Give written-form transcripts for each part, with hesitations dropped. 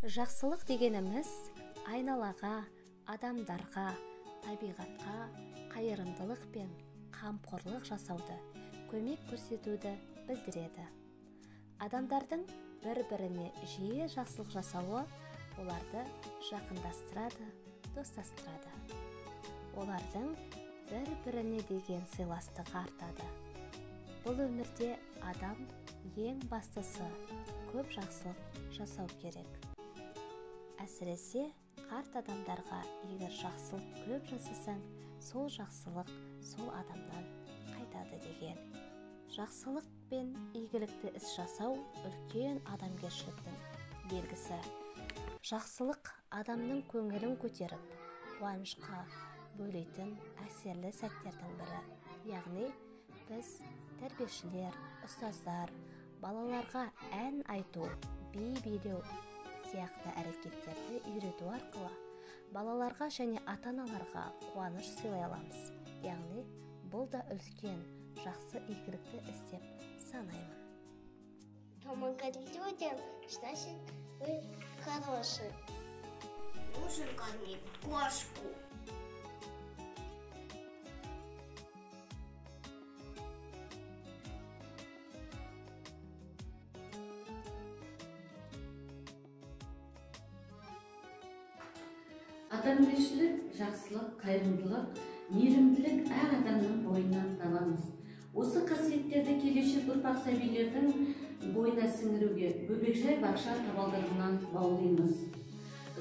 Жақсылық дегеніміз айналаға, адамдарға, табиғатқа қайырымдылық пен қамқорлық жасауды, көмек көрсетуді білдіреді. Адамдардың бір-біріне жиі жақсылық жасауы оларды жақындастырады, достастырады. Олардың бір-біріне деген сыйластығы артады. Бұл өмірде адам ең бастысы көп жақсылық жасау керек. Әсіресе қарт адамдарға егер жақсылық көп жасасаң, сол жақсылық сол адамнан қайтады деген. Жақсылық пен игілікті іс жасау үлкен адамгершіліктің белгісі. Жақсылық адамның көңілін көтеріп, қуанышқа бөлейтін әсерлі сәттердің бірі. Яғни біз тәрбиешілер, ұстаздар, балаларға ән айту, би билеу сияқты әрекеттерді үйрету арқылы балаларға және ата-аналарға қуаныш сыйлай аламыз. Яғни бұл да үлкен жақсы игілікті іс деп санаймын. Помогать людям, значит, вы хороший. Нужно кормить кошку. Адамгершілік, жақсылық, қайырымдылық, мейірімділік әр адамның бойынан табамыз. Осы қасиеттерді келешек ұрпақ сәбилердің бойына сіңіруге бөбекжай бақша табалдырығынан баулимыз.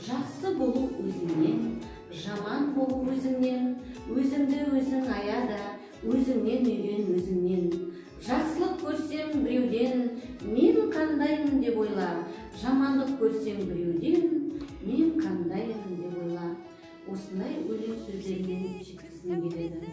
Жақсы болу өзіңнен, жаман болу өзіңнен, өзіңді өзің аяда, өзіңнен үйрен өзіңнен. Жақсылық көрсең біреуден, мен қандаймын деп ойла, жамандық көрсең біреуден, мен қандаймын деп ойла. Осындай өлең сөздерімен жеткізгім келеді.